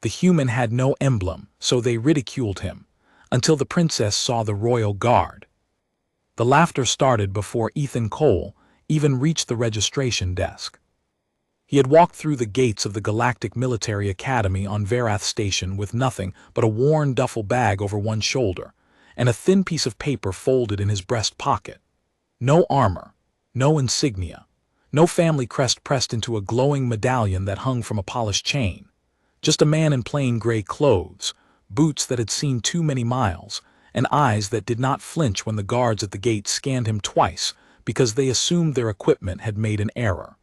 The human had no emblem, so they ridiculed him, until the princess saw the royal guard. The laughter started before Ethan Cole even reached the registration desk. He had walked through the gates of the Galactic Military Academy on Varath Station with nothing but a worn duffel bag over one shoulder, and a thin piece of paper folded in his breast pocket. No armor, no insignia, no family crest pressed into a glowing medallion that hung from a polished chain. Just a man in plain gray clothes, boots that had seen too many miles, and eyes that did not flinch when the guards at the gate scanned him twice because they assumed their equipment had made an error.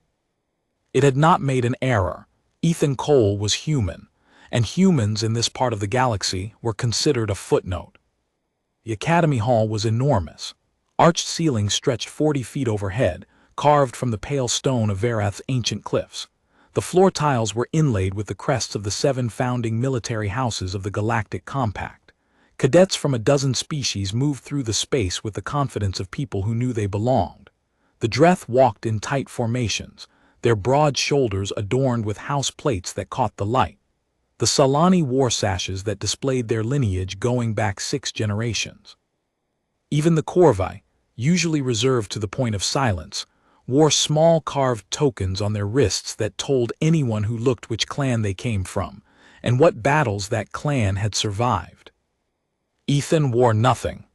It had not made an error. Ethan Cole was human, and humans in this part of the galaxy were considered a footnote. The Academy Hall was enormous. Arched ceilings stretched 40 feet overhead, carved from the pale stone of Varath's ancient cliffs. The floor tiles were inlaid with the crests of the 7 founding military houses of the Galactic Compact. Cadets from a dozen species moved through the space with the confidence of people who knew they belonged. The Dreth walked in tight formations, their broad shoulders adorned with house plates that caught the light. The Salani wore sashes that displayed their lineage going back 6 generations. Even the Corvi, usually reserved to the point of silence, wore small carved tokens on their wrists that told anyone who looked which clan they came from, and what battles that clan had survived. Ethan wore nothing.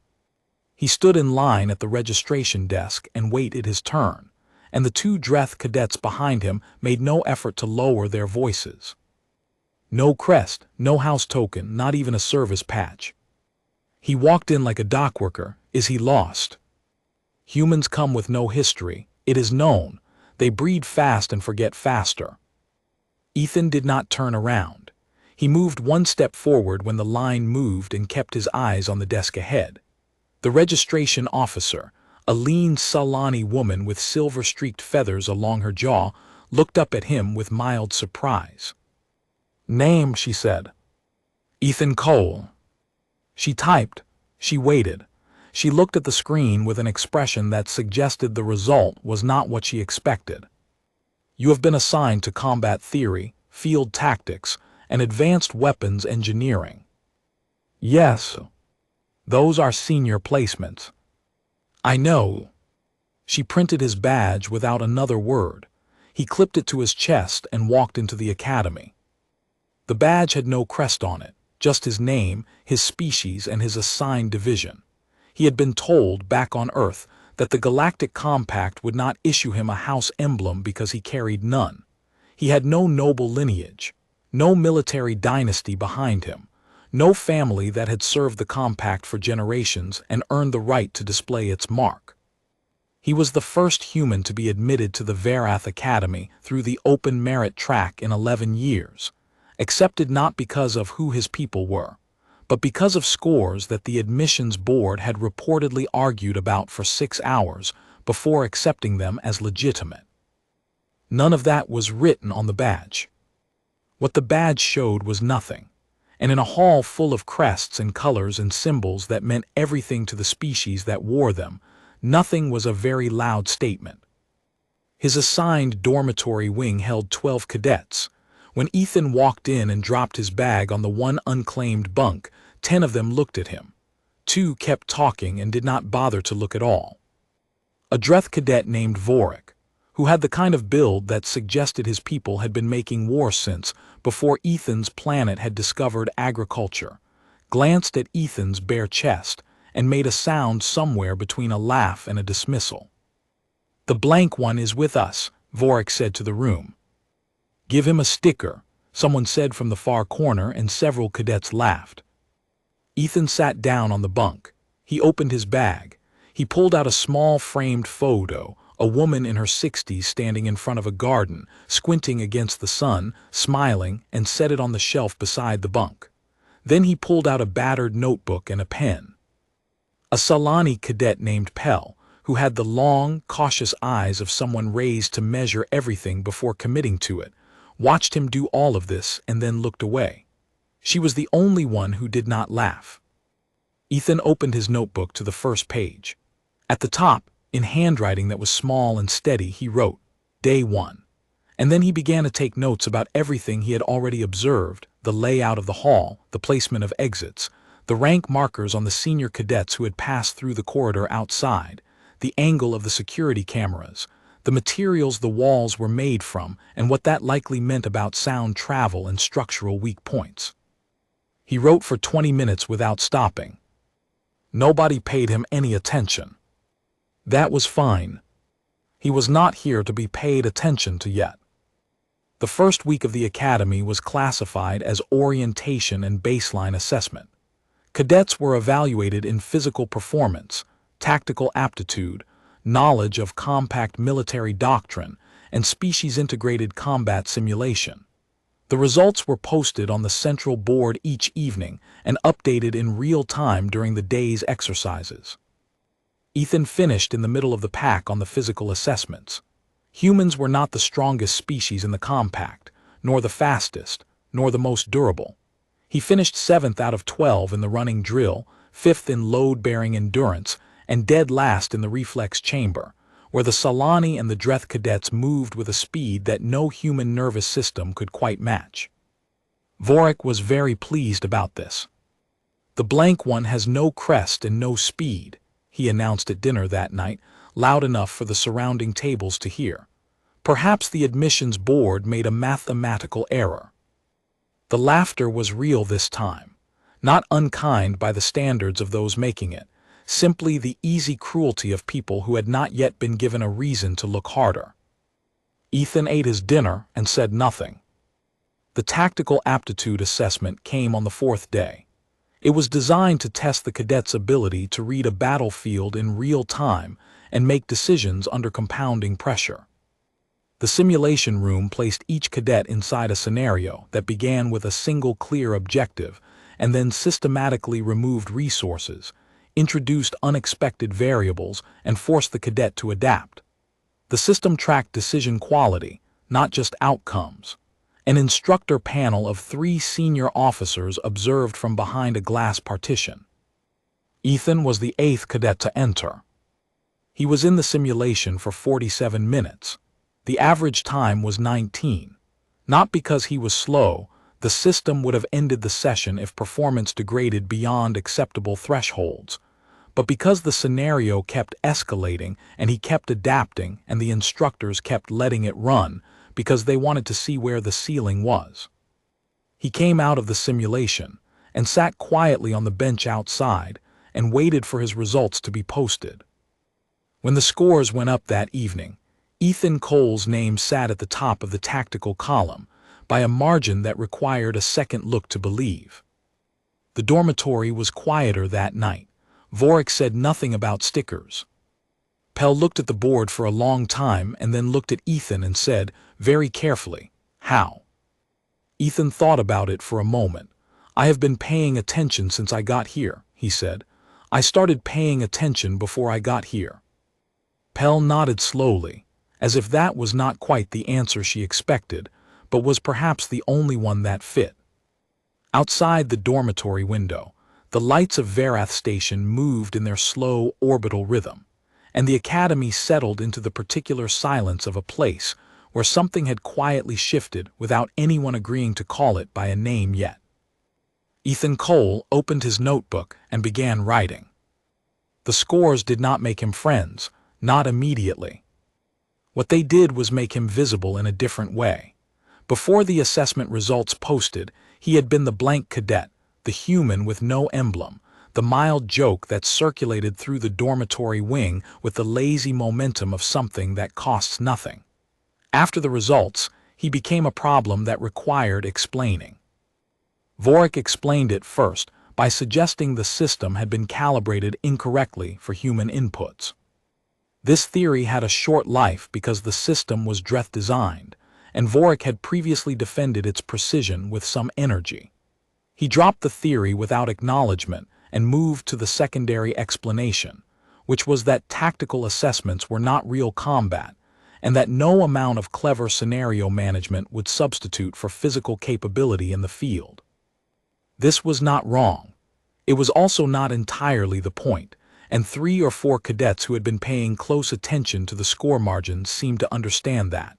He stood in line at the registration desk and waited his turn, and the 2 Dreth cadets behind him made no effort to lower their voices. No crest, no house token, not even a service patch. He walked in like a dockworker. Is he lost? Humans come with no history. It is known. They breed fast and forget faster. Ethan did not turn around. He moved 1 step forward when the line moved and kept his eyes on the desk ahead. The registration officer, a lean Salani woman with silver-streaked feathers along her jaw, looked up at him with mild surprise. "Name," she said. "Ethan Cole." She typed. She waited. She looked at the screen with an expression that suggested the result was not what she expected. "You have been assigned to combat theory, field tactics, and advanced weapons engineering." "Yes. Those are senior placements." "I know." She printed his badge without another word. He clipped it to his chest and walked into the academy. The badge had no crest on it, just his name, his species, and his assigned division. He had been told, back on Earth, that the Galactic Compact would not issue him a house emblem because he carried none. He had no noble lineage, no military dynasty behind him, no family that had served the Compact for generations and earned the right to display its mark. He was the first human to be admitted to the Varath Academy through the open merit track in 11 years, accepted not because of who his people were, but because of scores that the admissions board had reportedly argued about for 6 hours before accepting them as legitimate. None of that was written on the badge. What the badge showed was nothing, and in a hall full of crests and colors and symbols that meant everything to the species that wore them, nothing was a very loud statement. His assigned dormitory wing held 12 cadets. When Ethan walked in and dropped his bag on the one unclaimed bunk, 10 of them looked at him. 2 kept talking and did not bother to look at all. A Dreth cadet named Vorik, who had the kind of build that suggested his people had been making war since before Ethan's planet had discovered agriculture, glanced at Ethan's bare chest and made a sound somewhere between a laugh and a dismissal. "The blank one is with us," Vorik said to the room. "Give him a sticker," someone said from the far corner, and several cadets laughed. Ethan sat down on the bunk. He opened his bag. He pulled out a small framed photo, a woman in her 60s standing in front of a garden, squinting against the sun, smiling, and set it on the shelf beside the bunk. Then he pulled out a battered notebook and a pen. A Salani cadet named Pell, who had the long, cautious eyes of someone raised to measure everything before committing to it, watched him do all of this and then looked away. She was the only one who did not laugh. Ethan opened his notebook to the first page. At the top, in handwriting that was small and steady, he wrote, "Day 1." And then he began to take notes about everything he had already observed, the layout of the hall, the placement of exits, the rank markers on the senior cadets who had passed through the corridor outside, the angle of the security cameras, the materials the walls were made from, and what that likely meant about sound travel and structural weak points. He wrote for 20 minutes without stopping. Nobody paid him any attention. That was fine. He was not here to be paid attention to yet. The first week of the academy was classified as orientation and baseline assessment. Cadets were evaluated in physical performance, tactical aptitude, knowledge of compact military doctrine, and species-integrated combat simulation. The results were posted on the central board each evening and updated in real time during the day's exercises. Ethan finished in the middle of the pack on the physical assessments. Humans were not the strongest species in the compact, nor the fastest, nor the most durable. He finished 7th out of 12 in the running drill, 5th in load-bearing endurance, and dead last in the reflex chamber, where the Solani and the Dreth cadets moved with a speed that no human nervous system could quite match. Vorik was very pleased about this. "The blank one has no crest and no speed," he announced at dinner that night, loud enough for the surrounding tables to hear. Perhaps the admissions board made a mathematical error. The laughter was real this time, not unkind by the standards of those making it, simply the easy cruelty of people who had not yet been given a reason to look harder. Ethan ate his dinner and said nothing. The tactical aptitude assessment came on the 4th day. It was designed to test the cadets' ability to read a battlefield in real time and make decisions under compounding pressure. The simulation room placed each cadet inside a scenario that began with a single clear objective and then systematically removed resources, introduced unexpected variables, and forced the cadet to adapt. The system tracked decision quality, not just outcomes. An instructor panel of 3 senior officers observed from behind a glass partition. Ethan was the 8th cadet to enter. He was in the simulation for 47 minutes. The average time was 19. Not because he was slow, the system would have ended the session if performance degraded beyond acceptable thresholds, but because the scenario kept escalating and he kept adapting and the instructors kept letting it run because they wanted to see where the ceiling was. He came out of the simulation and sat quietly on the bench outside and waited for his results to be posted. When the scores went up that evening, Ethan Cole's name sat at the top of the tactical column by a margin that required a second look to believe. The dormitory was quieter that night. Vorik said nothing about stickers. Pell looked at the board for a long time and then looked at Ethan and said, very carefully, "How?" Ethan thought about it for a moment. "I have been paying attention since I got here," he said. "I started paying attention before I got here." Pell nodded slowly, as if that was not quite the answer she expected, but was perhaps the only one that fit. Outside the dormitory window, the lights of Verath Station moved in their slow orbital rhythm, and the academy settled into the particular silence of a place where something had quietly shifted without anyone agreeing to call it by a name yet. Ethan Cole opened his notebook and began writing. The scores did not make him friends, not immediately. What they did was make him visible in a different way. Before the assessment results posted, he had been the blank cadet, the human with no emblem, the mild joke that circulated through the dormitory wing with the lazy momentum of something that costs nothing. After the results, he became a problem that required explaining. Vorik explained it first by suggesting the system had been calibrated incorrectly for human inputs. This theory had a short life because the system was Dreth designed, and Vorik had previously defended its precision with some energy. He dropped the theory without acknowledgement and moved to the secondary explanation, which was that tactical assessments were not real combat, and that no amount of clever scenario management would substitute for physical capability in the field. This was not wrong. It was also not entirely the point, and 3 or 4 cadets who had been paying close attention to the score margins seemed to understand that.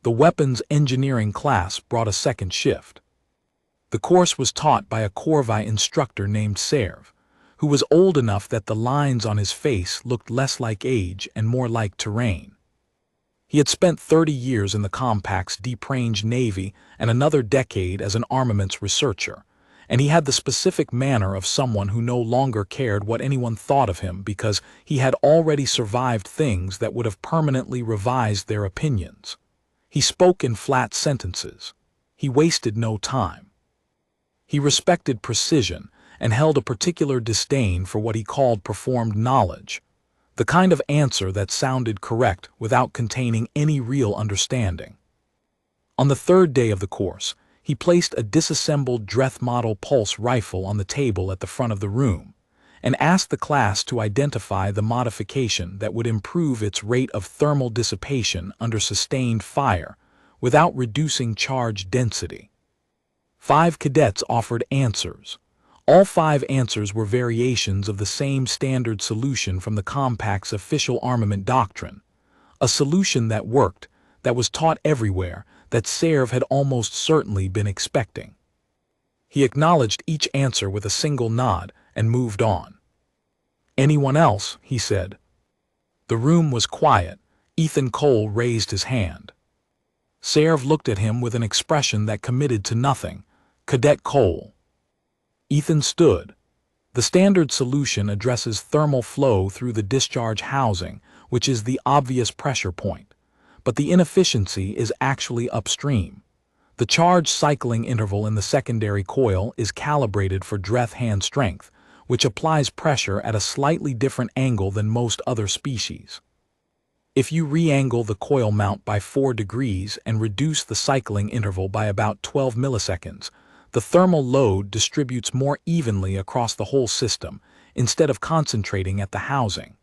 The weapons engineering class brought a second shift. The course was taught by a Corvi instructor named Serv, who was old enough that the lines on his face looked less like age and more like terrain. He had spent 30 years in the Compact's deep-range Navy and another decade as an armaments researcher, and he had the specific manner of someone who no longer cared what anyone thought of him because he had already survived things that would have permanently revised their opinions. He spoke in flat sentences. He wasted no time. He respected precision and held a particular disdain for what he called performed knowledge, the kind of answer that sounded correct without containing any real understanding. On the third day of the course, he placed a disassembled Dreth model pulse rifle on the table at the front of the room and asked the class to identify the modification that would improve its rate of thermal dissipation under sustained fire without reducing charge density. 5 cadets offered answers. All 5 answers were variations of the same standard solution from the Compact's official armament doctrine, a solution that worked, that was taught everywhere, that Serv had almost certainly been expecting. He acknowledged each answer with a single nod and moved on. "Anyone else?" he said. The room was quiet. Ethan Cole raised his hand. Serv looked at him with an expression that committed to nothing. "Cadet Cole." Ethan stood. The standard solution addresses thermal flow through the discharge housing, which is the obvious pressure point, but the inefficiency is actually upstream. The charge cycling interval in the secondary coil is calibrated for Dreth hand strength, which applies pressure at a slightly different angle than most other species. If you re-angle the coil mount by 4 degrees and reduce the cycling interval by about 12 milliseconds, the thermal load distributes more evenly across the whole system instead of concentrating at the housing.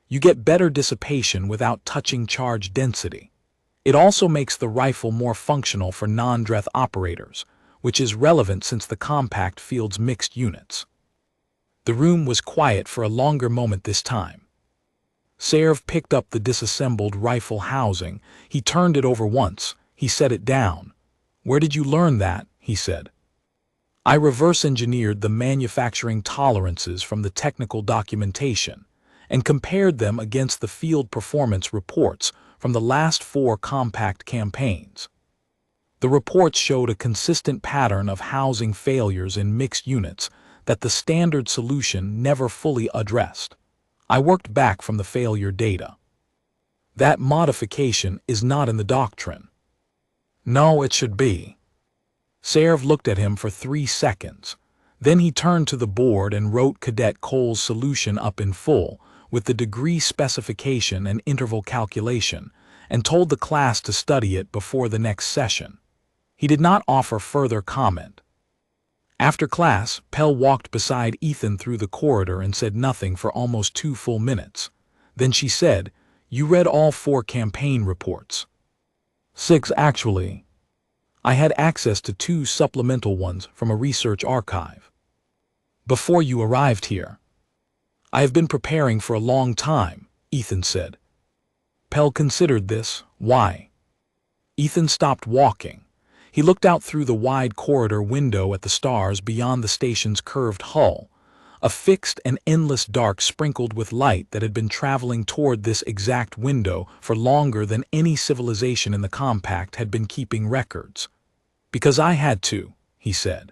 You get better dissipation without touching charge density. It also makes the rifle more functional for non-Dreth operators, which is relevant since the Compact fields mixed units. The room was quiet for a longer moment this time. Serv picked up the disassembled rifle housing. He turned it over once. He set it down. "Where did you learn that?" he said. "I reverse-engineered the manufacturing tolerances from the technical documentation and compared them against the field performance reports from the last 4 Compact campaigns. The reports showed a consistent pattern of housing failures in mixed units that the standard solution never fully addressed. I worked back from the failure data. That modification is not in the doctrine." "No, it should be." Serv looked at him for 3 seconds. Then he turned to the board and wrote Cadet Cole's solution up in full, with the degree specification and interval calculation, and told the class to study it before the next session. He did not offer further comment. After class, Pell walked beside Ethan through the corridor and said nothing for almost 2 full minutes. Then she said, "You read all 4 campaign reports?" "6, actually. I had access to 2 supplemental ones from a research archive." "Before you arrived here?" "I have been preparing for a long time," Ethan said. Pell considered this. "Why?" Ethan stopped walking. He looked out through the wide corridor window at the stars beyond the station's curved hull, a fixed and endless dark sprinkled with light that had been traveling toward this exact window for longer than any civilization in the Compact had been keeping records. "Because I had to," he said.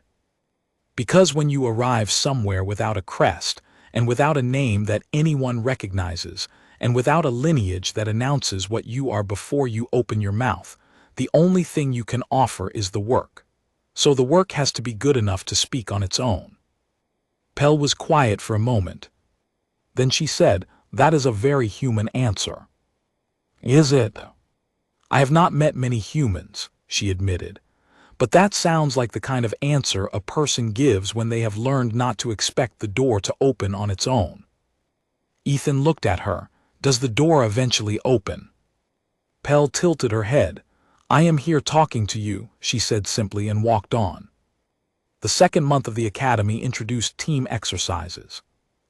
"Because when you arrive somewhere without a crest, and without a name that anyone recognizes, and without a lineage that announces what you are before you open your mouth, the only thing you can offer is the work. So the work has to be good enough to speak on its own." Pell was quiet for a moment. Then she said, "That is a very human answer." "Is it?" "I have not met many humans," she admitted. "But that sounds like the kind of answer a person gives when they have learned not to expect the door to open on its own." Ethan looked at her. "Does the door eventually open?" Pell tilted her head. "I am here talking to you," she said simply and walked on. The second month of the academy introduced team exercises.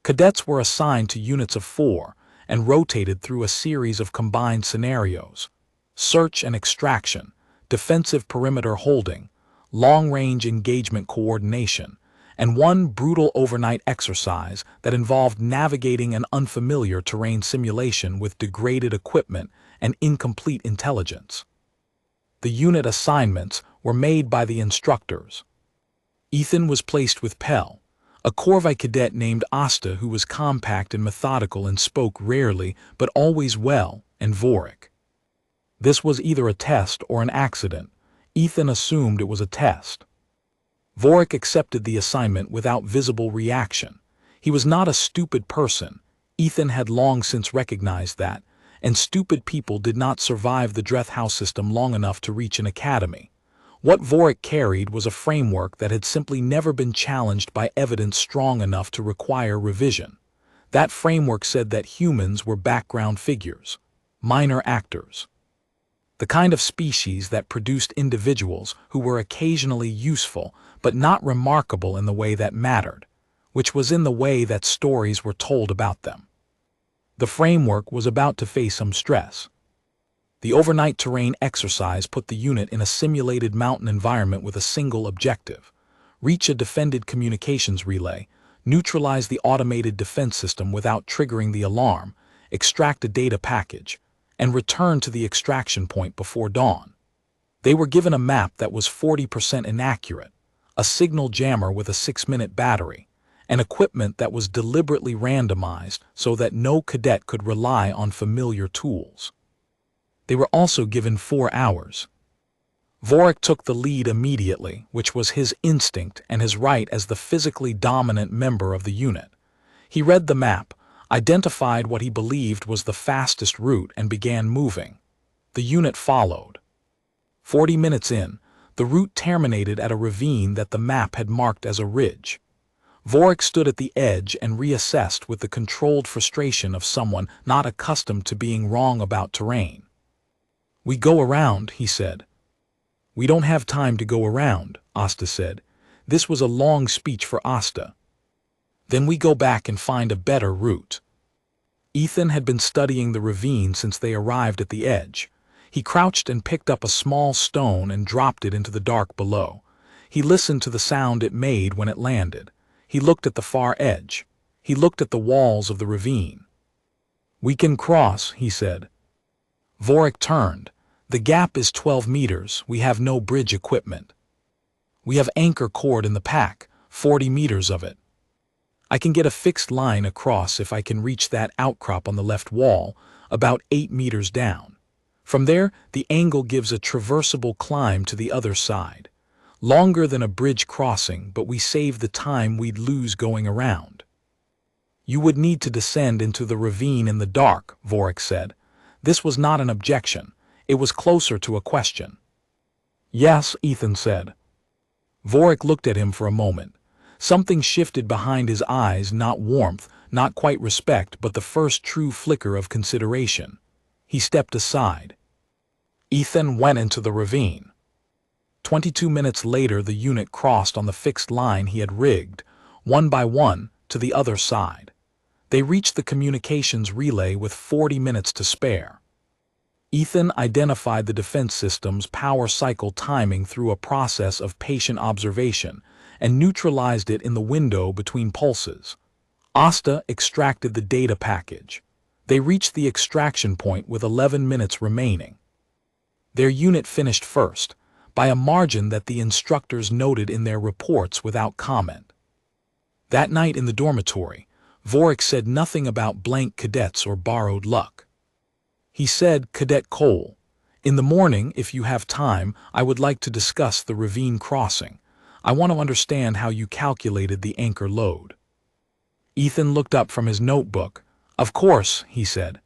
Cadets were assigned to units of 4 and rotated through a series of combined scenarios: search and extraction, defensive perimeter holding, long-range engagement coordination, and one brutal overnight exercise that involved navigating an unfamiliar terrain simulation with degraded equipment and incomplete intelligence. The unit assignments were made by the instructors. Ethan was placed with Pell, a Corvi cadet named Asta who was compact and methodical and spoke rarely but always well, and Vorik. This was either a test or an accident. Ethan assumed it was a test. Vorik accepted the assignment without visible reaction. He was not a stupid person. Ethan had long since recognized that, and stupid people did not survive the Dreth House system long enough to reach an academy. What Vorik carried was a framework that had simply never been challenged by evidence strong enough to require revision. That framework said that humans were background figures, minor actors. The kind of species that produced individuals who were occasionally useful but not remarkable in the way that mattered, which was in the way that stories were told about them. The framework was about to face some stress. The overnight terrain exercise put the unit in a simulated mountain environment with a single objective: reach a defended communications relay, neutralize the automated defense system without triggering the alarm, extract a data package, and return to the extraction point before dawn. They were given a map that was 40% inaccurate, a signal jammer with a 6-minute battery, and equipment that was deliberately randomized so that no cadet could rely on familiar tools. They were also given 4 hours. Vorik took the lead immediately, which was his instinct and his right as the physically dominant member of the unit. He read the map, identified what he believed was the fastest route, and began moving. The unit followed. 40 minutes in, the route terminated at a ravine that the map had marked as a ridge. Vorik stood at the edge and reassessed with the controlled frustration of someone not accustomed to being wrong about terrain. "We go around," he said. "We don't have time to go around," Asta said. This was a long speech for Asta. "Then we go back and find a better route." Ethan had been studying the ravine since they arrived at the edge. He crouched and picked up a small stone and dropped it into the dark below. He listened to the sound it made when it landed. He looked at the far edge. He looked at the walls of the ravine. "We can cross," he said. Vorik turned. "The gap is 12 meters. We have no bridge equipment. We have anchor cord in the pack, 40 meters of it. I can get a fixed line across if I can reach that outcrop on the left wall, about 8 meters down. From there, the angle gives a traversable climb to the other side. Longer than a bridge crossing, but we save the time we'd lose going around." "You would need to descend into the ravine in the dark," Vorik said. This was not an objection. It was closer to a question. "Yes," Ethan said. Vorik looked at him for a moment. Something shifted behind his eyes, not warmth, not quite respect, but the first true flicker of consideration. He stepped aside. Ethan went into the ravine. 22 minutes later, the unit crossed on the fixed line he had rigged, one by one, to the other side. They reached the communications relay with 40 minutes to spare. Ethan identified the defense system's power cycle timing through a process of patient observation and neutralized it in the window between pulses. Asta extracted the data package. They reached the extraction point with 11 minutes remaining. Their unit finished first, by a margin that the instructors noted in their reports without comment. That night in the dormitory, Vorik said nothing about blank cadets or borrowed luck. He said, "Cadet Cole, in the morning, if you have time, I would like to discuss the ravine crossing. I want to understand how you calculated the anchor load." Ethan looked up from his notebook. "Of course," he said.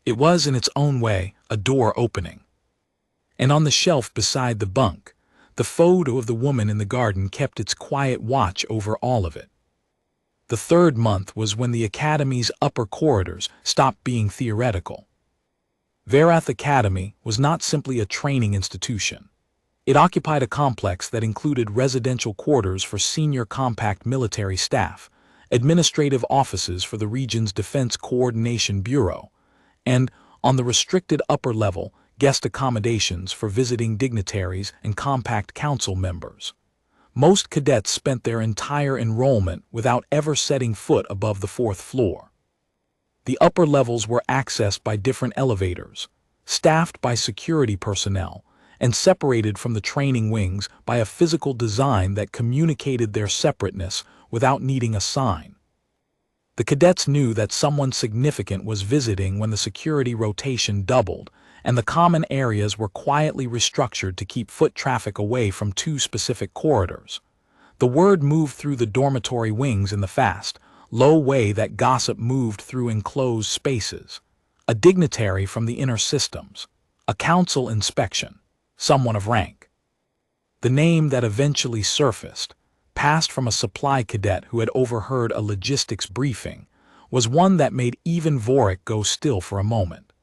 It was, in its own way, a door opening. And on the shelf beside the bunk, the photo of the woman in the garden kept its quiet watch over all of it. The 3rd month was when the Academy's upper corridors stopped being theoretical. Verath Academy was not simply a training institution. It occupied a complex that included residential quarters for senior compact military staff, administrative offices for the region's Defense Coordination Bureau, and, on the restricted upper level, guest accommodations for visiting dignitaries and compact council members. Most cadets spent their entire enrollment without ever setting foot above the fourth floor. The upper levels were accessed by different elevators, staffed by security personnel, and separated from the training wings by a physical design that communicated their separateness without needing a sign. The cadets knew that someone significant was visiting when the security rotation doubled, and the common areas were quietly restructured to keep foot traffic away from two specific corridors. The word moved through the dormitory wings in the fast, low way that gossip moved through enclosed spaces. A dignitary from the inner systems, a council inspection, someone of rank. The name that eventually surfaced, passed from a supply cadet who had overheard a logistics briefing, was one that made even Vorik go still for a moment.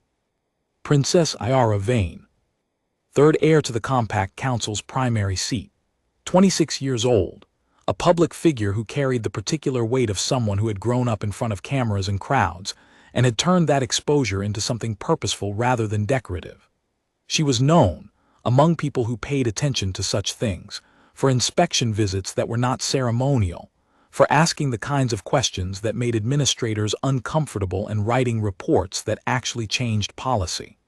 Princess Ayara Vane, third heir to the Compact Council's primary seat, 26 years old, a public figure who carried the particular weight of someone who had grown up in front of cameras and crowds, and had turned that exposure into something purposeful rather than decorative. She was known, among people who paid attention to such things, for inspection visits that were not ceremonial, for asking the kinds of questions that made administrators uncomfortable and writing reports that actually changed policy.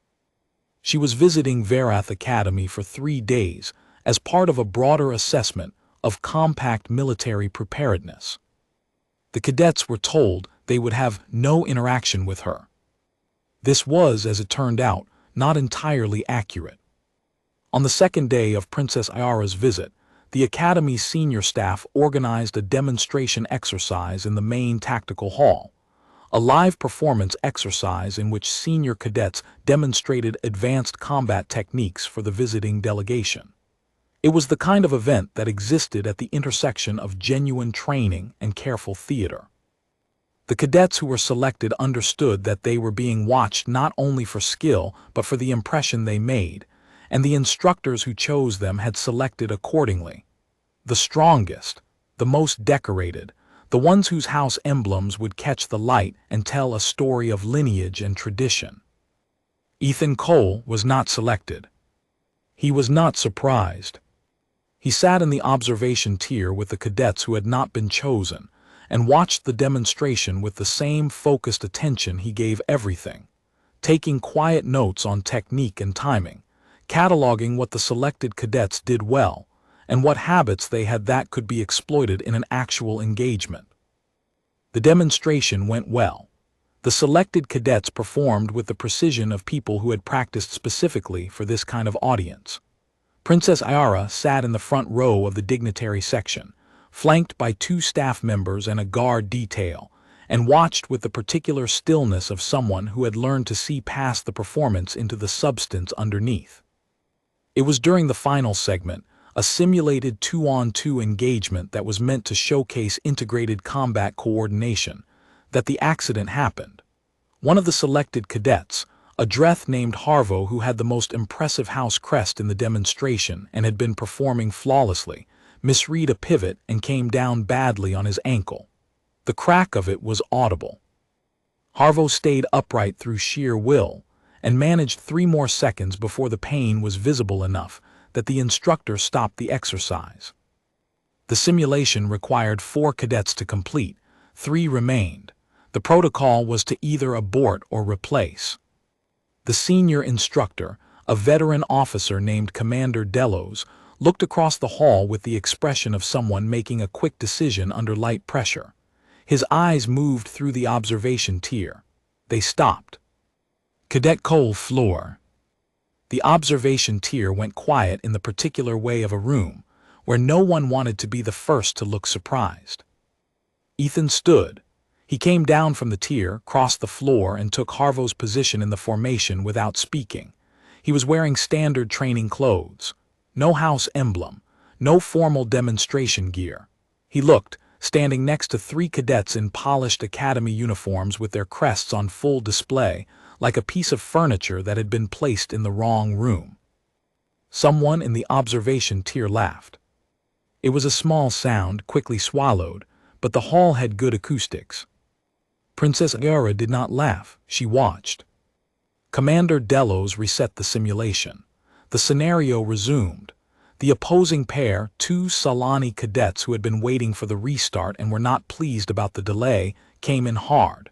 She was visiting Varath Academy for 3 days as part of a broader assessment of compact military preparedness. The cadets were told they would have no interaction with her. This was, as it turned out, not entirely accurate. On the second day of Princess Ayara's visit, the Academy's senior staff organized a demonstration exercise in the main tactical hall, a live performance exercise in which senior cadets demonstrated advanced combat techniques for the visiting delegation. It was the kind of event that existed at the intersection of genuine training and careful theater. The cadets who were selected understood that they were being watched not only for skill but for the impression they made, and the instructors who chose them had selected accordingly. The strongest, the most decorated, the ones whose house emblems would catch the light and tell a story of lineage and tradition. Ethan Cole was not selected. He was not surprised. He sat in the observation tier with the cadets who had not been chosen, and watched the demonstration with the same focused attention he gave everything, taking quiet notes on technique and timing, cataloging what the selected cadets did well, and what habits they had that could be exploited in an actual engagement. The demonstration went well. The selected cadets performed with the precision of people who had practiced specifically for this kind of audience. Princess Ayara sat in the front row of the dignitary section, flanked by 2 staff members and a guard detail, and watched with the particular stillness of someone who had learned to see past the performance into the substance underneath. It was during the final segment, a simulated 2-on-2 engagement that was meant to showcase integrated combat coordination, that the accident happened. One of the selected cadets, a Dreth named Harvo who had the most impressive house crest in the demonstration and had been performing flawlessly, misread a pivot and came down badly on his ankle. The crack of it was audible. Harvo stayed upright through sheer will and managed 3 more seconds before the pain was visible enough that the instructor stopped the exercise. The simulation required 4 cadets to complete, 3 remained. The protocol was to either abort or replace. The senior instructor, a veteran officer named Commander Delos, looked across the hall with the expression of someone making a quick decision under light pressure. His eyes moved through the observation tier. They stopped. Cadet Cole floor. The observation tier went quiet in the particular way of a room, where no one wanted to be the first to look surprised. Ethan stood. He came down from the tier, crossed the floor, and took Harvo's position in the formation without speaking. He was wearing standard training clothes. No house emblem, no formal demonstration gear. He looked, standing next to 3 cadets in polished academy uniforms with their crests on full display, like a piece of furniture that had been placed in the wrong room. Someone in the observation tier laughed. It was a small sound, quickly swallowed, but the hall had good acoustics. Princess Ayara did not laugh, she watched. Commander Delos reset the simulation. The scenario resumed. The opposing pair, two Solani cadets who had been waiting for the restart and were not pleased about the delay, came in hard.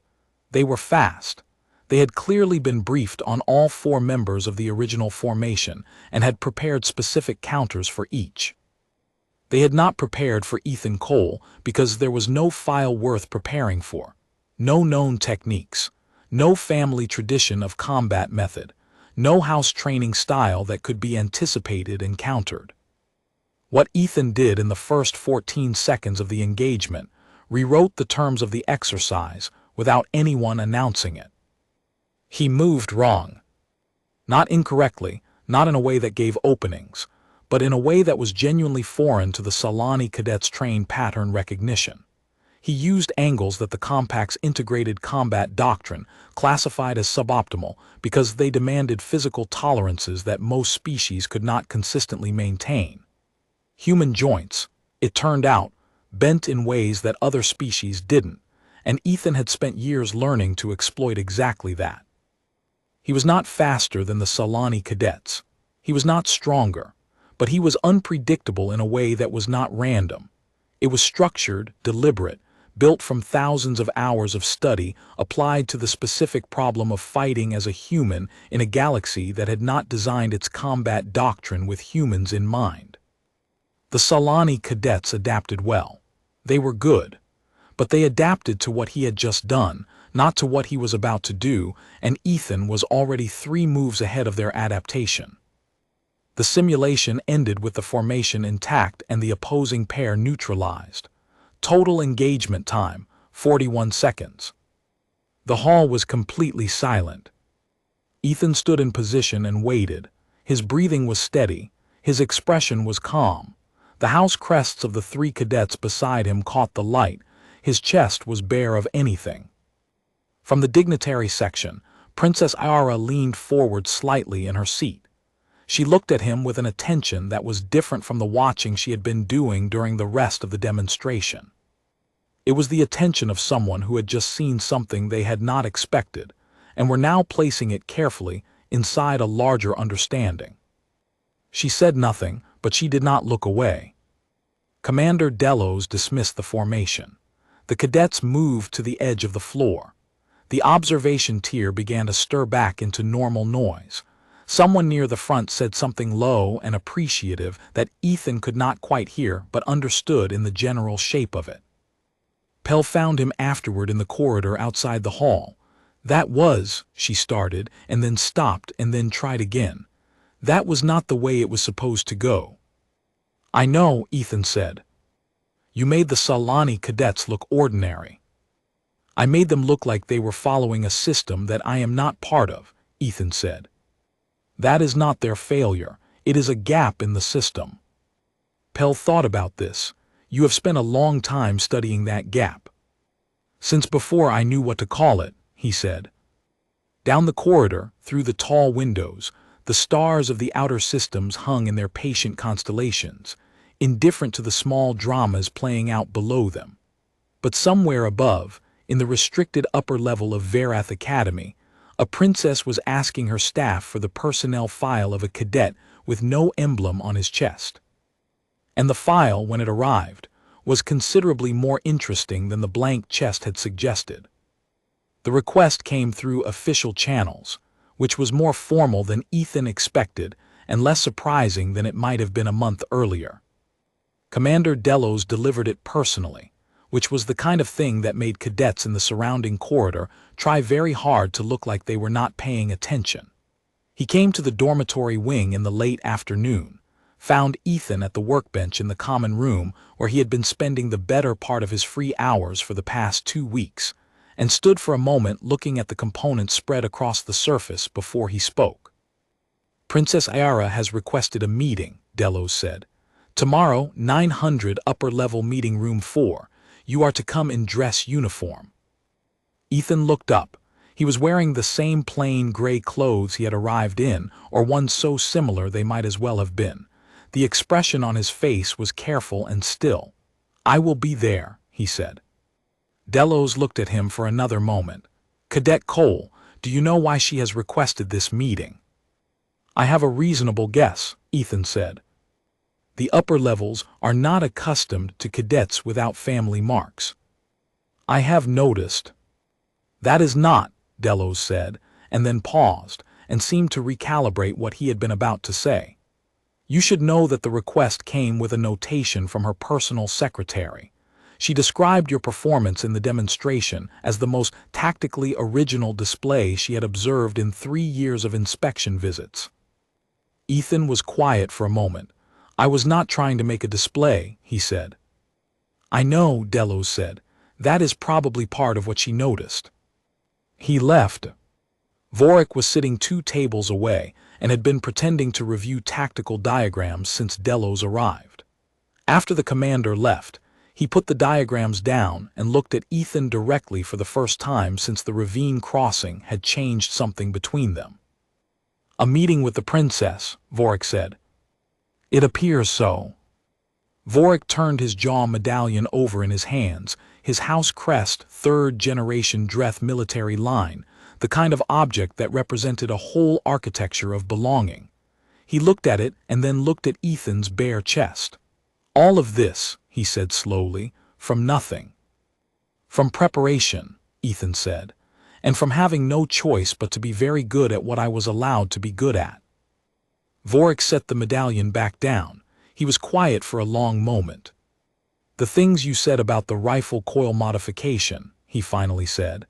They were fast. They had clearly been briefed on all four members of the original formation and had prepared specific counters for each. They had not prepared for Ethan Cole because there was no file worth preparing for. No known techniques. No family tradition of combat method. No house training style that could be anticipated and countered. What Ethan did in the first 14 seconds of the engagement rewrote the terms of the exercise without anyone announcing it. He moved wrong. Not incorrectly, not in a way that gave openings, but in a way that was genuinely foreign to the Solani cadets' trained pattern recognition. He used angles that the Compact's integrated combat doctrine classified as suboptimal because they demanded physical tolerances that most species could not consistently maintain. Human joints, it turned out, bent in ways that other species didn't, and Ethan had spent years learning to exploit exactly that. He was not faster than the Solani cadets. He was not stronger, but he was unpredictable in a way that was not random. It was structured, deliberate, built from thousands of hours of study applied to the specific problem of fighting as a human in a galaxy that had not designed its combat doctrine with humans in mind. The Solani cadets adapted well. They were good, but they adapted to what he had just done, not to what he was about to do, and Ethan was already 3 moves ahead of their adaptation. The simulation ended with the formation intact and the opposing pair neutralized. Total engagement time, 41 seconds. The hall was completely silent. Ethan stood in position and waited. His breathing was steady. His expression was calm. The house crests of the 3 cadets beside him caught the light. His chest was bare of anything. From the dignitary section, Princess Ayara leaned forward slightly in her seat. She looked at him with an attention that was different from the watching she had been doing during the rest of the demonstration. It was the attention of someone who had just seen something they had not expected, and were now placing it carefully inside a larger understanding. She said nothing, but she did not look away. Commander Delos dismissed the formation. The cadets moved to the edge of the floor. The observation tier began to stir back into normal noise. Someone near the front said something low and appreciative that Ethan could not quite hear but understood in the general shape of it. Pell found him afterward in the corridor outside the hall. That was, she started, and then stopped and then tried again. That was not the way it was supposed to go. I know, Ethan said. You made the Solani cadets look ordinary. I made them look like they were following a system that I am not part of, Ethan said. That is not their failure. It is a gap in the system. Pell thought about this. You have spent a long time studying that gap. Since before I knew what to call it, he said. Down the corridor, through the tall windows, the stars of the outer systems hung in their patient constellations, indifferent to the small dramas playing out below them. But somewhere above, in the restricted upper level of Verath Academy, a princess was asking her staff for the personnel file of a cadet with no emblem on his chest. And the file, when it arrived, was considerably more interesting than the blank chest had suggested. The request came through official channels, which was more formal than Ethan expected and less surprising than it might have been a month earlier. Commander Delos delivered it personally, which was the kind of thing that made cadets in the surrounding corridor try very hard to look like they were not paying attention. He came to the dormitory wing in the late afternoon, found Ethan at the workbench in the common room where he had been spending the better part of his free hours for the past 2 weeks, and stood for a moment looking at the components spread across the surface before he spoke. Princess Ayara has requested a meeting, Delos said. Tomorrow, 900 upper-level meeting room 4. You are to come in dress uniform. Ethan looked up. He was wearing the same plain gray clothes he had arrived in, or one so similar they might as well have been. The expression on his face was careful and still. I will be there, he said. Delos looked at him for another moment. Cadet Cole, Do you know why she has requested this meeting? I have a reasonable guess, Ethan said. The upper levels are not accustomed to cadets without family marks. I have noticed. That is not, Delos said, and then paused and seemed to recalibrate what he had been about to say. You should know that the request came with a notation from her personal secretary. She described your performance in the demonstration as the most tactically original display she had observed in 3 years of inspection visits. Ethan was quiet for a moment. I was not trying to make a display, he said. I know, Delos said. That is probably part of what she noticed. He left. Vorik was sitting 2 tables away and had been pretending to review tactical diagrams since Delos arrived. After the commander left, he put the diagrams down and looked at Ethan directly for the first time since the ravine crossing had changed something between them. A meeting with the princess, Vorik said. It appears so. Vorik turned his jaw medallion over in his hands, his house crest, 3rd-generation Dreth military line, the kind of object that represented a whole architecture of belonging. He looked at it and then looked at Ethan's bare chest. All of this, he said slowly, from nothing. From preparation, Ethan said, and from having no choice but to be very good at what I was allowed to be good at. Vorik set the medallion back down. He was quiet for a long moment. The things you said about the rifle coil modification, he finally said.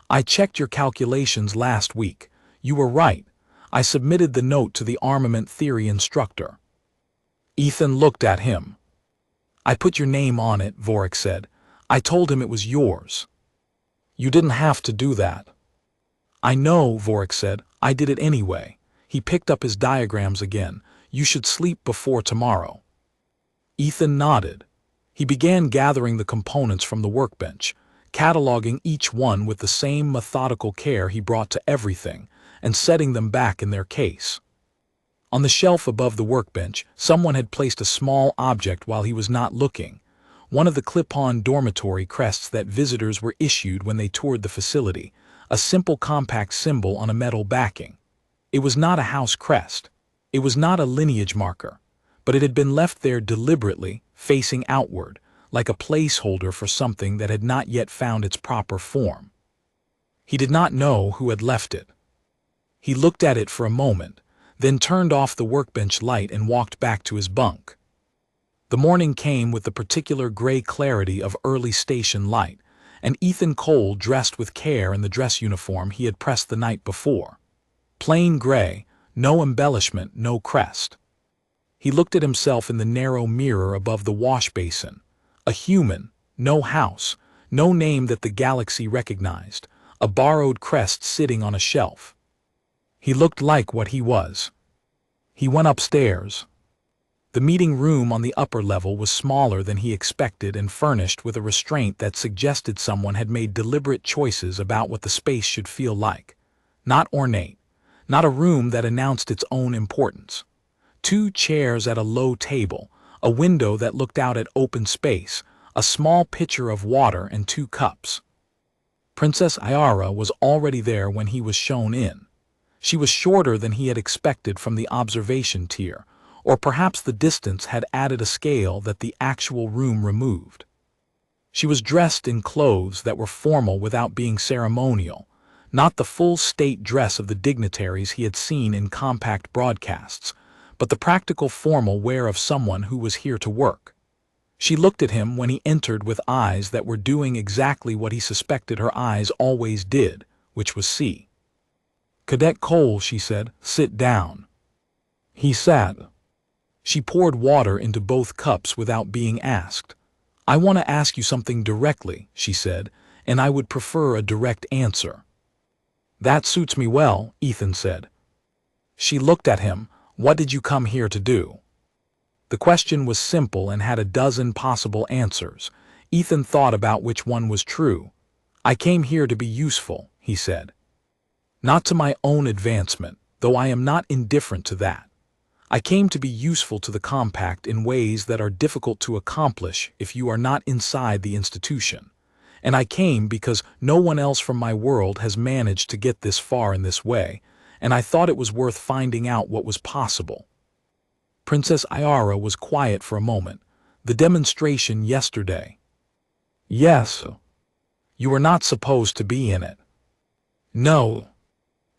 I checked your calculations last week. You were right. I submitted the note to the armament theory instructor. Ethan looked at him. I put your name on it, Vorik said. I told him it was yours. You didn't have to do that. I know, Vorik said. I did it anyway. He picked up his diagrams again. You should sleep before tomorrow. Ethan nodded. He began gathering the components from the workbench, cataloging each one with the same methodical care he brought to everything, and setting them back in their case. On the shelf above the workbench, someone had placed a small object while he was not looking, one of the clip-on dormitory crests that visitors were issued when they toured the facility, a simple compact symbol on a metal backing. It was not a house crest. It was not a lineage marker, but it had been left there deliberately, facing outward, like a placeholder for something that had not yet found its proper form. He did not know who had left it. He looked at it for a moment, then turned off the workbench light and walked back to his bunk. The morning came with the particular gray clarity of early station light, and Ethan Cole dressed with care in the dress uniform he had pressed the night before. Plain gray, no embellishment, no crest. He looked at himself in the narrow mirror above the wash basin. A human, no house, no name that the galaxy recognized, a borrowed crest sitting on a shelf. He looked like what he was. He went upstairs. The meeting room on the upper level was smaller than he expected and furnished with a restraint that suggested someone had made deliberate choices about what the space should feel like. Not ornate, not a room that announced its own importance. 2 chairs at a low table, a window that looked out at open space, a small pitcher of water and 2 cups. Princess Ayara was already there when he was shown in. She was shorter than he had expected from the observation tier, or perhaps the distance had added a scale that the actual room removed. She was dressed in clothes that were formal without being ceremonial, not the full state dress of the dignitaries he had seen in compact broadcasts, but the practical formal wear of someone who was here to work. She looked at him when he entered with eyes that were doing exactly what he suspected her eyes always did, which was see. Cadet Cole, she said, sit down. He sat. She poured water into both cups without being asked. I want to ask you something directly, she said, and I would prefer a direct answer. That suits me well, Ethan said. She looked at him. What did you come here to do? The question was simple and had a dozen possible answers. Ethan thought about which one was true. I came here to be useful, he said. Not to my own advancement, though I am not indifferent to that. I came to be useful to the compact in ways that are difficult to accomplish if you are not inside the institution, And I came because no one else from my world has managed to get this far in this way, and I thought it was worth finding out what was possible." Princess Ayara was quiet for a moment. "The demonstration yesterday." "Yes. You were not supposed to be in it." "No.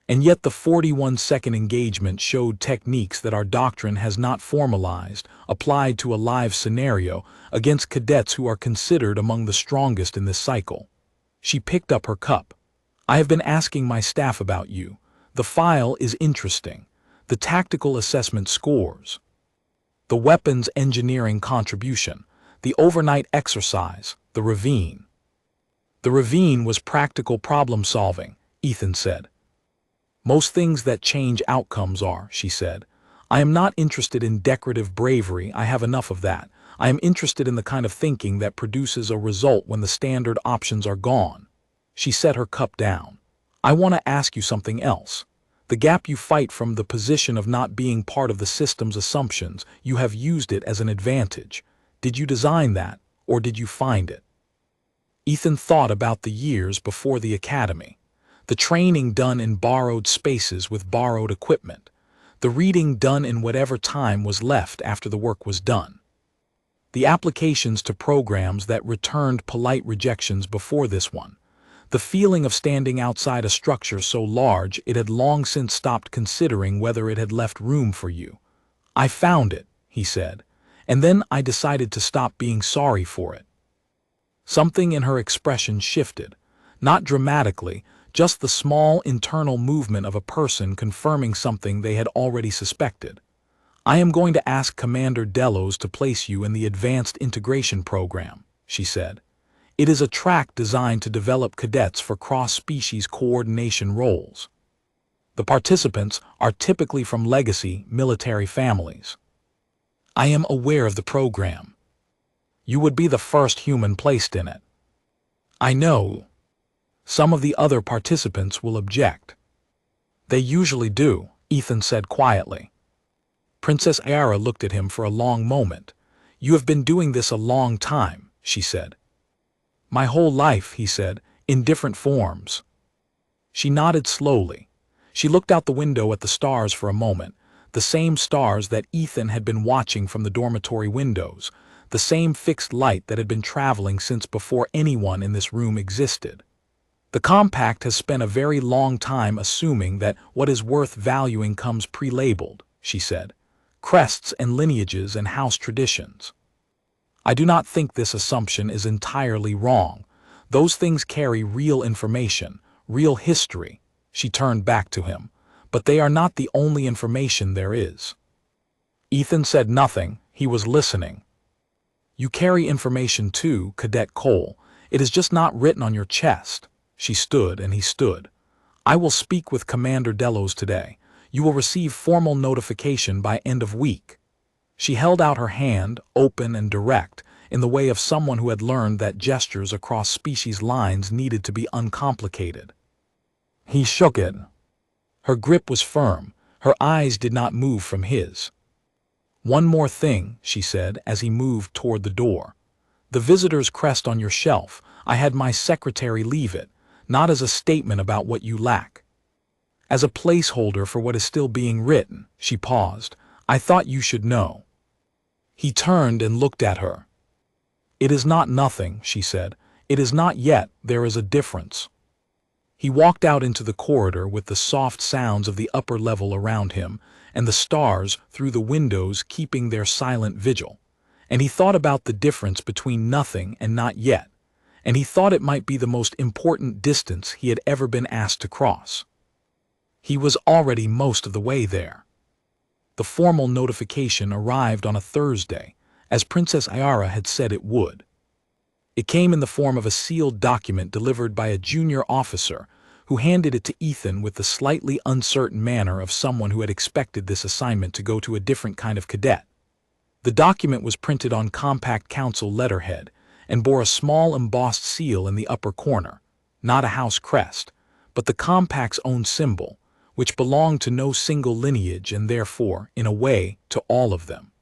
And yet the 41-second engagement showed techniques that our doctrine has not formalized, applied to a live scenario against cadets who are considered among the strongest in this cycle." She picked up her cup. "I have been asking my staff about you. The file is interesting. The tactical assessment scores. The weapons engineering contribution. The overnight exercise. The ravine." "The ravine was practical problem solving," Ethan said. "Most things that change outcomes are," she said. "I am not interested in decorative bravery, I have enough of that. I am interested in the kind of thinking that produces a result when the standard options are gone." She set her cup down. "I want to ask you something else. The gap you fight from the position of not being part of the system's assumptions, you have used it as an advantage. Did you design that, or did you find it?" Ethan thought about the years before the academy. The training done in borrowed spaces with borrowed equipment. The reading done in whatever time was left after the work was done. The applications to programs that returned polite rejections before this one. The feeling of standing outside a structure so large it had long since stopped considering whether it had left room for you. "I found it," he said, "and then I decided to stop being sorry for it." Something in her expression shifted, not dramatically, just the small internal movement of a person confirming something they had already suspected. "I am going to ask Commander Delos to place you in the Advanced Integration Program," she said. "It is a track designed to develop cadets for cross-species coordination roles. The participants are typically from legacy military families." "I am aware of the program." "You would be the first human placed in it." "I know. Some of the other participants will object." "They usually do," Ethan said quietly. Princess Ayara looked at him for a long moment. "You have been doing this a long time," she said. "My whole life," he said, "in different forms." She nodded slowly. She looked out the window at the stars for a moment, the same stars that Ethan had been watching from the dormitory windows, the same fixed light that had been traveling since before anyone in this room existed. "The Compact has spent a very long time assuming that what is worth valuing comes pre-labeled," she said. "Crests and lineages and house traditions. I do not think this assumption is entirely wrong. Those things carry real information, real history." She turned back to him. "But they are not the only information there is." Ethan said nothing. He was listening. "You carry information too, Cadet Cole. It is just not written on your chest." She stood and he stood. "I will speak with Commander Delos today. You will receive formal notification by end of week." She held out her hand, open and direct, in the way of someone who had learned that gestures across species lines needed to be uncomplicated. He shook it. Her grip was firm. Her eyes did not move from his. "One more thing," she said as he moved toward the door. "The visitor's crest on your shelf, I had my secretary leave it, not as a statement about what you lack. As a placeholder for what is still being written." She paused. "I thought you should know." He turned and looked at her. "It is not nothing," she said. "It is not yet, there is a difference." He walked out into the corridor with the soft sounds of the upper level around him, and the stars through the windows keeping their silent vigil. And he thought about the difference between nothing and not yet, and he thought it might be the most important distance he had ever been asked to cross. He was already most of the way there. The formal notification arrived on a Thursday, as Princess Ayara had said it would. It came in the form of a sealed document delivered by a junior officer who handed it to Ethan with the slightly uncertain manner of someone who had expected this assignment to go to a different kind of cadet. The document was printed on Compact Council letterhead and bore a small embossed seal in the upper corner, not a house crest, but the Compact's own symbol, which belonged to no single lineage and therefore, in a way, to all of them.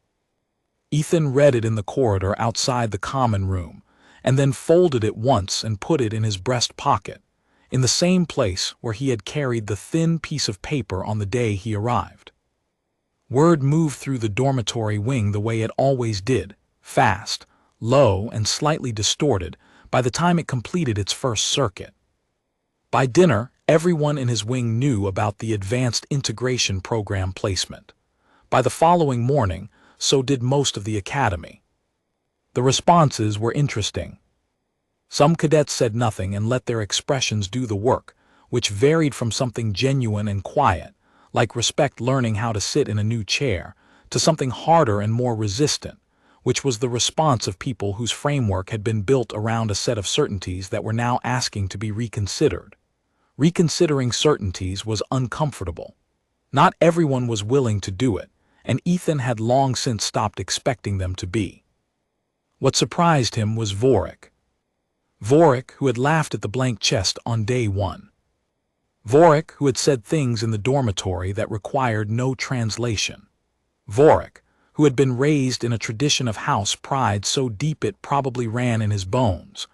Ethan read it in the corridor outside the common room, and then folded it once and put it in his breast pocket, in the same place where he had carried the thin piece of paper on the day he arrived. Word moved through the dormitory wing the way it always did, fast, low, and slightly distorted by the time it completed its first circuit. By dinner, everyone in his wing knew about the advanced integration program placement. By the following morning, so did most of the academy. The responses were interesting. Some cadets said nothing and let their expressions do the work, which varied from something genuine and quiet, like respect learning how to sit in a new chair, to something harder and more resistant, which was the response of people whose framework had been built around a set of certainties that were now asking to be reconsidered. Reconsidering certainties was uncomfortable. Not everyone was willing to do it, and Ethan had long since stopped expecting them to be. What surprised him was Vorik. Vorik, who had laughed at the blank chest on day one. Vorik, who had said things in the dormitory that required no translation. Vorik, who had been raised in a tradition of house pride so deep it probably ran in his bones.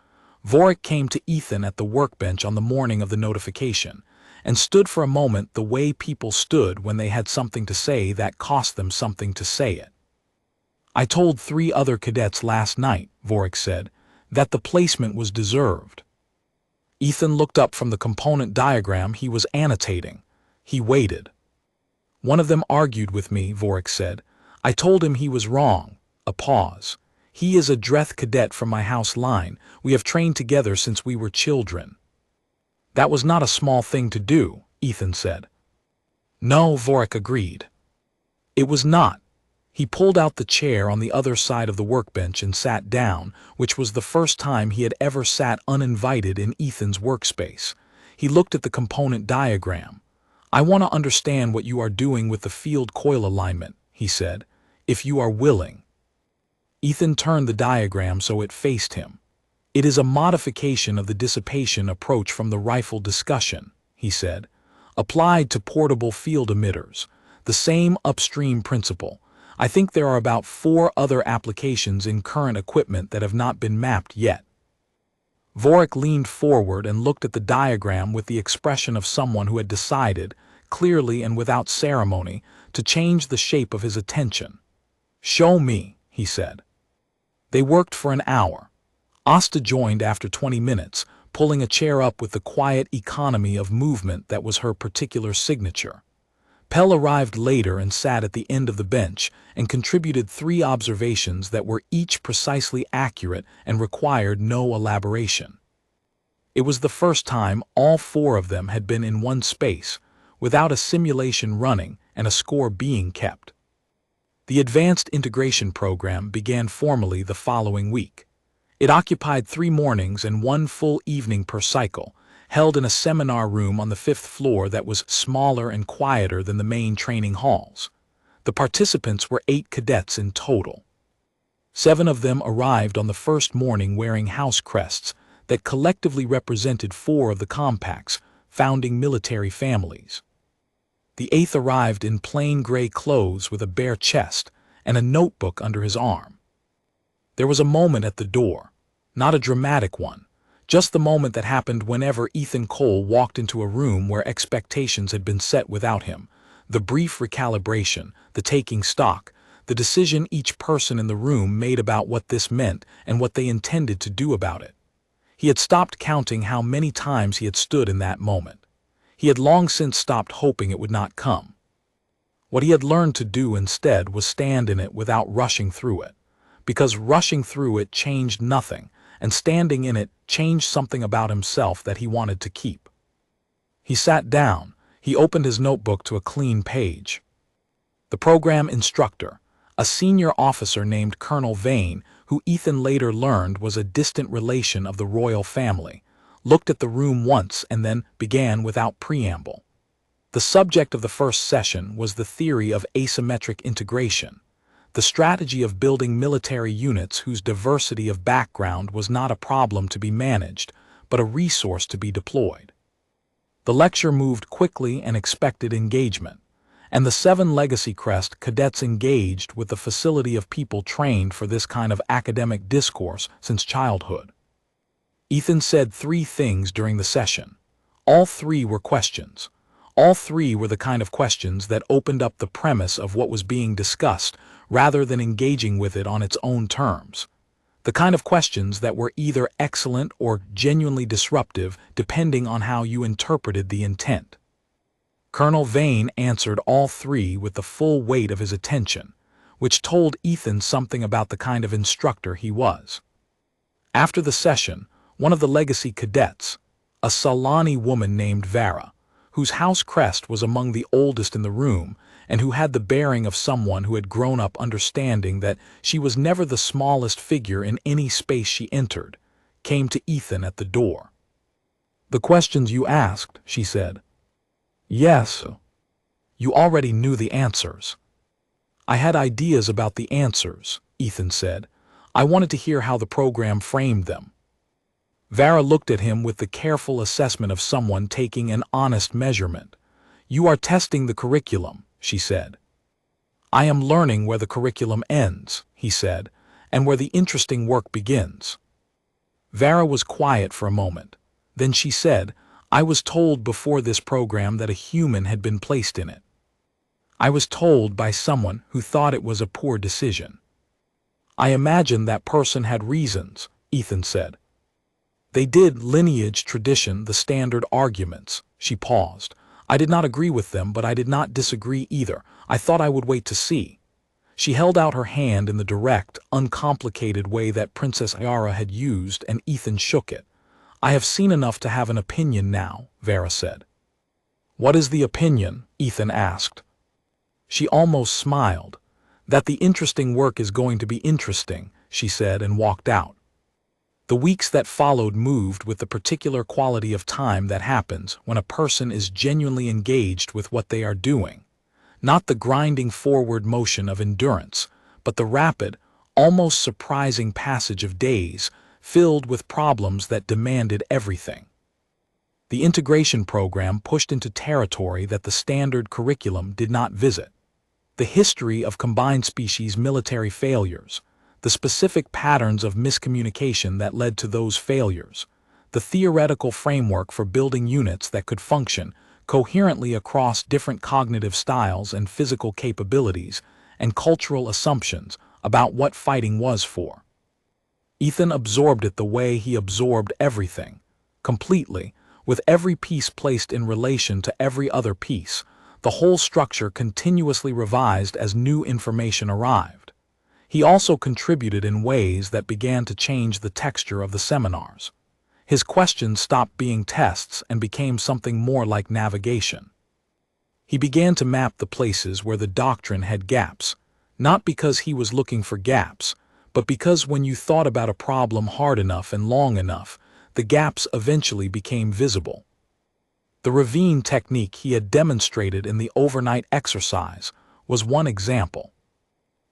Vorik came to Ethan at the workbench on the morning of the notification, and stood for a moment the way people stood when they had something to say that cost them something to say it. "I told 3 other cadets last night," Vorik said, "that the placement was deserved." Ethan looked up from the component diagram he was annotating. He waited. "One of them argued with me," Vorik said. "I told him he was wrong." A pause. "He is a Dreth cadet from my house line. We have trained together since we were children." "That was not a small thing to do," Ethan said. "No," Vorik agreed. "It was not." He pulled out the chair on the other side of the workbench and sat down, which was the first time he had ever sat uninvited in Ethan's workspace. He looked at the component diagram. "I want to understand what you are doing with the field coil alignment," he said, "if you are willing." Ethan turned the diagram so it faced him. "It is a modification of the dissipation approach from the rifle discussion," he said, "applied to portable field emitters. The same upstream principle. I think there are about 4 other applications in current equipment that have not been mapped yet." Vorik leaned forward and looked at the diagram with the expression of someone who had decided, clearly and without ceremony, to change the shape of his attention. "Show me," he said. They worked for an hour. Asta joined after 20 minutes, pulling a chair up with the quiet economy of movement that was her particular signature. Pell arrived later and sat at the end of the bench and contributed 3 observations that were each precisely accurate and required no elaboration. It was the first time all 4 of them had been in one space, without a simulation running and a score being kept. The Advanced Integration Program began formally the following week. It occupied 3 mornings and 1 full evening per cycle, held in a seminar room on the 5th floor that was smaller and quieter than the main training halls. The participants were 8 cadets in total. 7 of them arrived on the first morning wearing house crests that collectively represented 4 of the compact's founding military families. The 8th arrived in plain gray clothes with a bare chest and a notebook under his arm. There was a moment at the door, not a dramatic one, just the moment that happened whenever Ethan Cole walked into a room where expectations had been set without him, the brief recalibration, the taking stock, the decision each person in the room made about what this meant and what they intended to do about it. He had stopped counting how many times he had stood in that moment. He had long since stopped hoping it would not come. What he had learned to do instead was stand in it without rushing through it, because rushing through it changed nothing, and standing in it changed something about himself that he wanted to keep. He sat down. He opened his notebook to a clean page. The program instructor, a senior officer named Colonel Vane, who Ethan later learned was a distant relation of the royal family, looked at the room once and then began without preamble. The subject of the first session was the theory of asymmetric integration, the strategy of building military units whose diversity of background was not a problem to be managed, but a resource to be deployed. The lecture moved quickly and expected engagement, and the 7 Legacy Crest cadets engaged with the facility of people trained for this kind of academic discourse since childhood. Ethan said 3 things during the session. All 3 were questions. All 3 were the kind of questions that opened up the premise of what was being discussed rather than engaging with it on its own terms. The kind of questions that were either excellent or genuinely disruptive depending on how you interpreted the intent. Colonel Vane answered all 3 with the full weight of his attention, which told Ethan something about the kind of instructor he was. After the session, one of the legacy cadets, a Salani woman named Vara, whose house crest was among the oldest in the room and who had the bearing of someone who had grown up understanding that she was never the smallest figure in any space she entered, came to Ethan at the door. "The questions you asked," she said. "Yes." "You already knew the answers." "I had ideas about the answers," Ethan said. "I wanted to hear how the program framed them." Vara looked at him with the careful assessment of someone taking an honest measurement. "You are testing the curriculum," she said. "I am learning where the curriculum ends," he said, "and where the interesting work begins." Vara was quiet for a moment. Then she said, "I was told before this program that a human had been placed in it. I was told by someone who thought it was a poor decision." "I imagine that person had reasons," Ethan said. "They did, lineage, tradition, the standard arguments." She paused. "I did not agree with them, but I did not disagree either. I thought I would wait to see." She held out her hand in the direct, uncomplicated way that Princess Ayara had used, and Ethan shook it. "I have seen enough to have an opinion now," Vara said. "What is the opinion?" Ethan asked. She almost smiled. "That the interesting work is going to be interesting," she said, and walked out. The weeks that followed moved with the particular quality of time that happens when a person is genuinely engaged with what they are doing. Not the grinding forward motion of endurance, but the rapid, almost surprising passage of days filled with problems that demanded everything. The integration program pushed into territory that the standard curriculum did not visit. The history of combined species military failures, the specific patterns of miscommunication that led to those failures, the theoretical framework for building units that could function coherently across different cognitive styles and physical capabilities, and cultural assumptions about what fighting was for. Ethan absorbed it the way he absorbed everything, completely, with every piece placed in relation to every other piece, the whole structure continuously revised as new information arrived. He also contributed in ways that began to change the texture of the seminars. His questions stopped being tests and became something more like navigation. He began to map the places where the doctrine had gaps, not because he was looking for gaps, but because when you thought about a problem hard enough and long enough, the gaps eventually became visible. The ravine technique he had demonstrated in the overnight exercise was one example.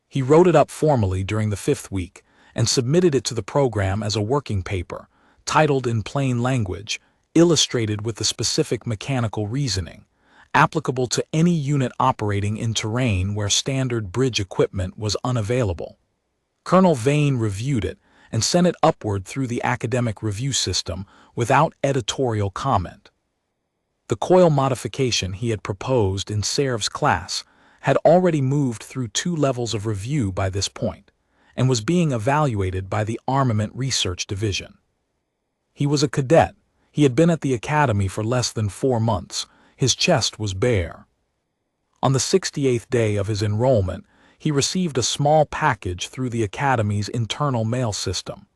He wrote it up formally during the 5th week and submitted it to the program as a working paper, titled in plain language, illustrated with the specific mechanical reasoning, applicable to any unit operating in terrain where standard bridge equipment was unavailable. Colonel Vane reviewed it and sent it upward through the academic review system without editorial comment. The coil modification he had proposed in Serv's class had already moved through 2 levels of review by this point, and was being evaluated by the Armament Research Division. He was a cadet. He had been at the academy for less than 4 months. His chest was bare. On the 68th day of his enrollment, he received a small package through the academy's internal mail system.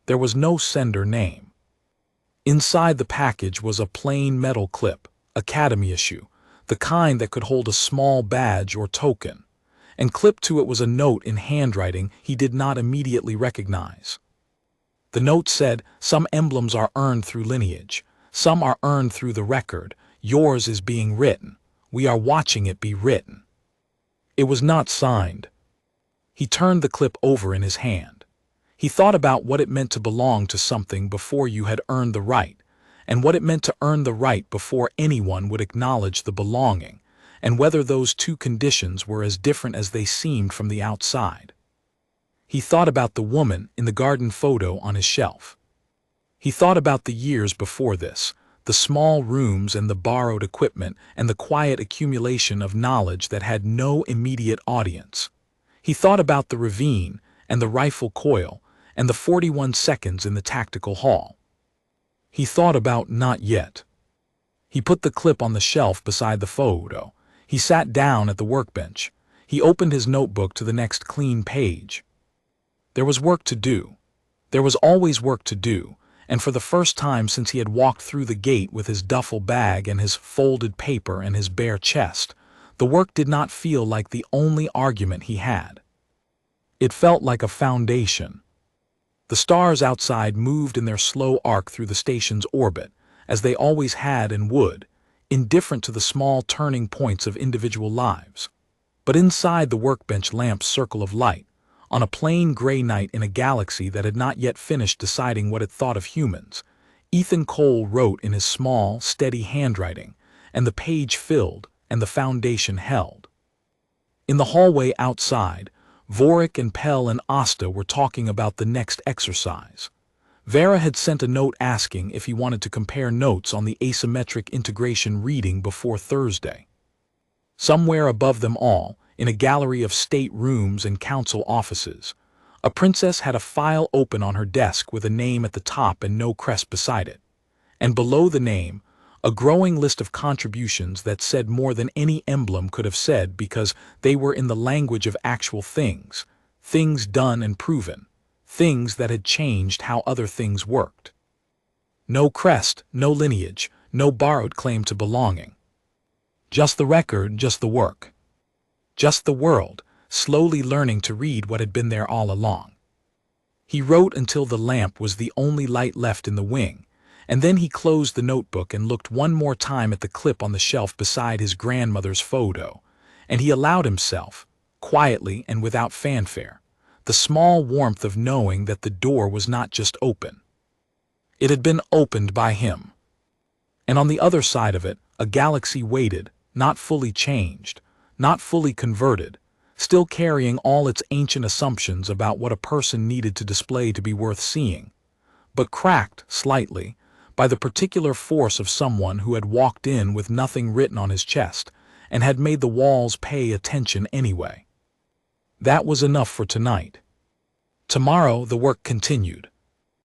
There was no sender name. Inside the package was a plain metal clip, academy issue, the kind that could hold a small badge or token, and clipped to it was a note in handwriting he did not immediately recognize. The note said, "Some emblems are earned through lineage. Some are earned through the record. Yours is being written. We are watching it be written." It was not signed. He turned the clip over in his hand. He thought about what it meant to belong to something before you had earned the right, and what it meant to earn the right before anyone would acknowledge the belonging, and whether those 2 conditions were as different as they seemed from the outside. He thought about the woman in the garden photo on his shelf. He thought about the years before this, the small rooms and the borrowed equipment and the quiet accumulation of knowledge that had no immediate audience. He thought about the ravine and the rifle coil and the 41 seconds in the tactical hall. He thought about not yet. He put the clip on the shelf beside the photo. He sat down at the workbench. He opened his notebook to the next clean page. There was work to do. There was always work to do, and for the first time since he had walked through the gate with his duffel bag and his folded paper and his bare chest, the work did not feel like the only argument he had. It felt like a foundation. The stars outside moved in their slow arc through the station's orbit, as they always had and would, indifferent to the small turning points of individual lives. But inside the workbench lamp's circle of light, on a plain gray night in a galaxy that had not yet finished deciding what it thought of humans, Ethan Cole wrote in his small, steady handwriting, and the page filled and the foundation held. In the hallway outside, Vorik and Pell and Asta were talking about the next exercise. Vera had sent a note asking if he wanted to compare notes on the asymmetric integration reading before Thursday. Somewhere above them all, in a gallery of state rooms and council offices, a princess had a file open on her desk with a name at the top and no crest beside it. And below the name, a growing list of contributions that said more than any emblem could have said because they were in the language of actual things, things done and proven, things that had changed how other things worked. No crest, no lineage, no borrowed claim to belonging. Just the record, just the work. Just the world, slowly learning to read what had been there all along. He wrote until the lamp was the only light left in the wing, and then he closed the notebook and looked one more time at the clip on the shelf beside his grandmother's photo, and he allowed himself, quietly and without fanfare, the small warmth of knowing that the door was not just open. It had been opened by him. And on the other side of it, a galaxy waited, not fully changed, not fully converted, still carrying all its ancient assumptions about what a person needed to display to be worth seeing, but cracked, slightly, by the particular force of someone who had walked in with nothing written on his chest and had made the walls pay attention anyway. That was enough for tonight. Tomorrow the work continued.